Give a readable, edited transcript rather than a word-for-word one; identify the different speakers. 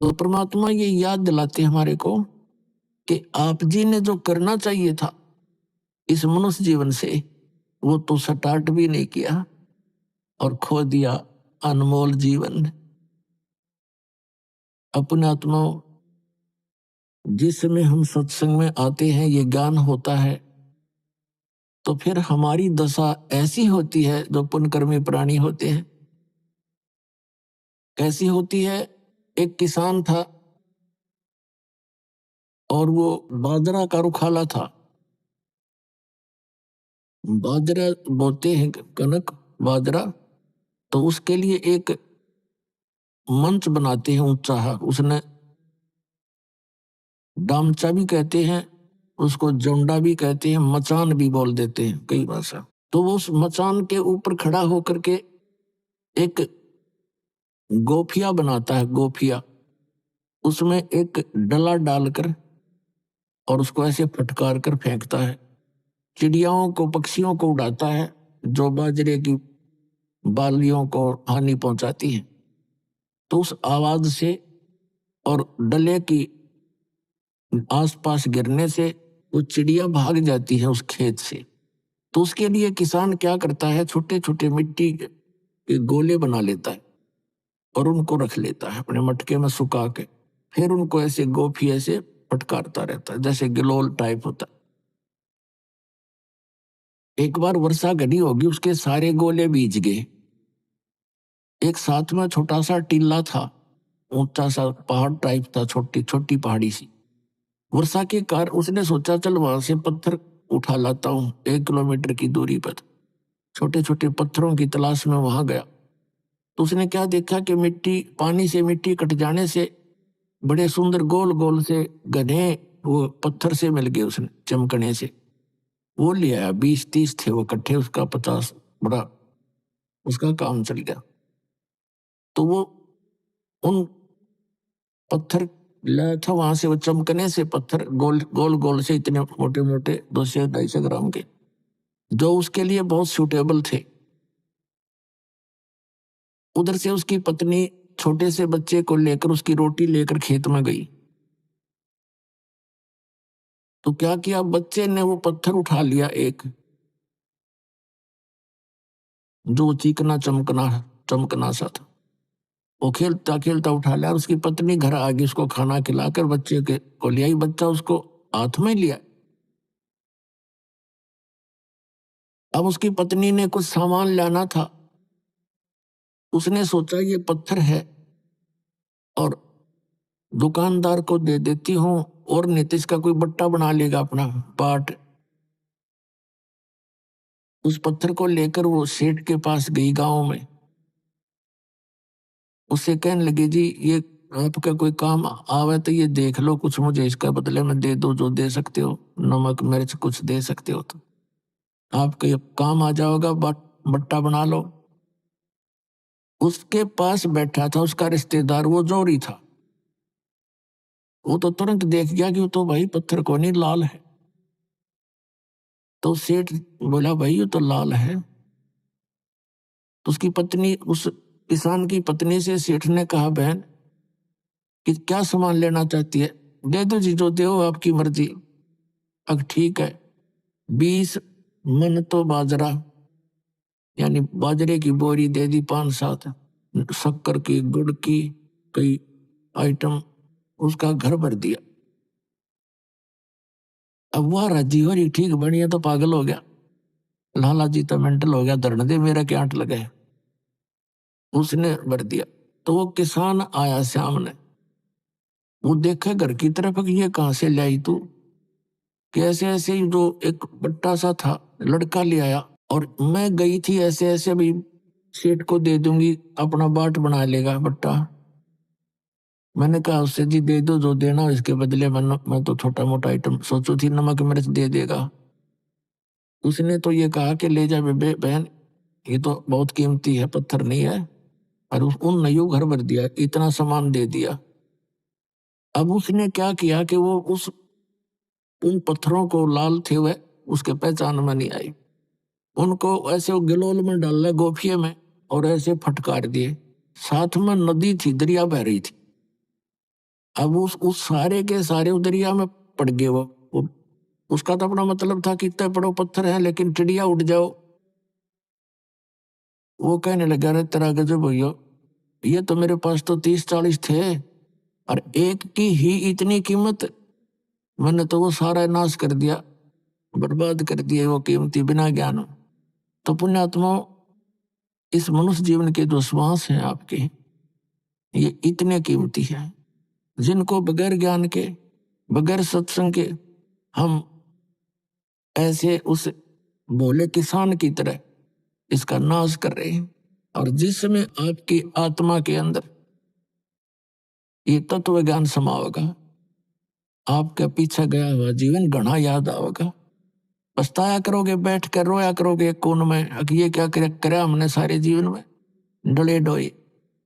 Speaker 1: तो परमात्मा ये याद दिलाते हैं हमारे को कि आप जी ने जो करना चाहिए था इस मनुष्य जीवन से, वो तो स्टार्ट भी नहीं किया और खो दिया अनमोल जीवन। अपने आत्माओं, जिस समय हम सत्संग में आते हैं, ये ज्ञान होता है, तो फिर हमारी दशा ऐसी होती है जो पुण्यकर्मी प्राणी होते हैं। कैसी होती है? एक किसान था और वो बाजरा का रुखाला था। बाजरा बोते हैं, कनक बाजरा, तो उसके लिए एक मंच बनाते हैं ऊंचा। उसने डामचा भी कहते हैं उसको, जोंडा भी कहते हैं, मचान भी बोल देते हैं कई भाषा। तो वो उस मचान के ऊपर खड़ा होकर के एक गोफिया बनाता है। गोफिया, उसमें एक डला डालकर और उसको ऐसे फटकार कर फेंकता है। चिड़ियाओं को, पक्षियों को उड़ाता है जो बाजरे की बालियों को हानि पहुंचाती है। तो उस आवाज से और डले की आसपास गिरने से वो चिड़िया भाग जाती है उस खेत से। तो उसके लिए किसान क्या करता है, छोटे छोटे मिट्टी के गोले बना लेता है और उनको रख लेता है अपने मटके में सुखा के। फिर उनको ऐसे गोफिया से फटकारता रहता है, जैसे गिलोल टाइप होता है। एक बार वर्षा घनी होगी, उसके सारे गोले भीज गए। एक साथ में छोटा सा टीला था, ऊंचा सा पहाड़ टाइप था, छोटी छोटी पहाड़ी सी। वर्षा के कारण उसने सोचा चल वहां से पत्थर उठा लाता हूँ, 1 किलोमीटर की दूरी पर। छोटे छोटे पत्थरों की तलाश में वहां गया तो उसने क्या देखा कि मिट्टी, पानी से मिट्टी कट जाने से बड़े सुंदर गोल गोल से घने वो पत्थर से मिल गए उसने चमकने से। वो ले आया, 20-30 थे वो इकट्ठे, उसका 50 बड़ा, उसका काम चल गया। तो वो उन पत्थर लाया था वहां से, वो चमकने से पत्थर गोल गोल गोल से इतने मोटे मोटे, 200-250 ग्राम के, जो उसके लिए बहुत सूटेबल थे। उधर से उसकी पत्नी छोटे से बच्चे को लेकर, उसकी रोटी लेकर खेत में गई। तो क्या किया, बच्चे ने वो पत्थर उठा लिया एक, जो चिकना चमकना चमकना सा था। वो खेलता खेलता उठा लिया। उसकी पत्नी घर आ गई, उसको खाना खिलाकर बच्चे के को ले आई। बच्चा उसको हाथ में लिया। अब उसकी पत्नी ने कुछ सामान लाना था। उसने सोचा ये पत्थर है और दुकानदार को दे देती हूँ, और नीतीश का कोई बट्टा बना लेगा अपना पार्ट। उस पत्थर को लेकर वो सेठ के पास गई गांव में। उससे कहने लगे जी ये आपका कोई काम आवे तो ये देख लो, कुछ मुझे इसका बदले में दे दो, जो दे सकते हो, नमक मिर्च कुछ दे सकते हो तो आपके काम आ जाएगा, बट्टा बना लो। उसके पास बैठा था उसका रिश्तेदार, वो जोरी था। वो तो तुरंत देख गया कि वो तो भाई पत्थर को नहीं, लाल है। तो सेठ बोला भाई ये तो लाल है। तो उसकी पत्नी, उस किसान की पत्नी से सेठ ने कहा बहन कि क्या सामान लेना चाहती है, दे दो जी, जो दो आपकी मर्जी। अब ठीक है, 20 मन तो बाजरा, यानी बाजरे की बोरी दे दी, 5-7 शक्कर की, गुड़ की, कई आइटम, उसका घर भर दिया। अब वह राजी हो रही, ठीक बढ़िया, तो पागल हो गया लाला जी, तो मेंटल हो गया, धरने दे, मेरा क्या आंट लगा है। उसने भर दिया। तो वो किसान आया सामने, वो देखा घर की तरफ कि ये कहां से लाई तू। कैसे ऐसे ही जो एक बट्टा सा था, लड़का ले आया, और मैं गई थी ऐसे ऐसे भी सेठ को दे दूंगी, अपना बाट बना लेगा बट्टा। मैंने कहा उससे जी दे दो जो देना, इसके बदले मैं तो छोटा मोटा आइटम सोचू थी, नमक मिर्च दे देगा। उसने तो ये कहा कि ले जा बेबे बहन, ये तो बहुत कीमती है, पत्थर नहीं है। और उन नयू घर भर दिया, इतना सामान दे दिया। अब उसने क्या किया कि वो उस उन पत्थरों को, लाल थे वह, उसके पहचान में नहीं आई। उनको ऐसे वो गिलोल में डाल, गोफिये में, और ऐसे फटकार दिए। साथ में नदी थी, दरिया बह रही थी। अब उस सारे के सारे दरिया में पड़ गए वो उसका तो अपना मतलब था कि इतने बड़ो पत्थर है लेकिन चिड़िया उड़ जाओ। वो कहने लगा, रे तेरा गजब भैया, ये तो मेरे पास तो 30-40 थे और एक की ही इतनी कीमत, मैंने तो वो सारा नाश कर दिया, बर्बाद कर दिया वो कीमती बिना ज्ञान। तो पुण्यात्मा, इस मनुष्य जीवन के जो श्वास हैं आपके, ये इतने कीमती हैं जिनको बगैर ज्ञान के, बगैर सत्संग के हम ऐसे उस भोले किसान की तरह इसका नाश कर रहे हैं। और जिस समय आपकी आत्मा के अंदर ये तत्व ज्ञान समा होगा, आपका पीछे गया हुआ जीवन घना याद आओगा। पछताया करोगे, बैठ कर रोया करोगे कोन में, कि ये क्या करे हमने सारे जीवन में, डले डोए।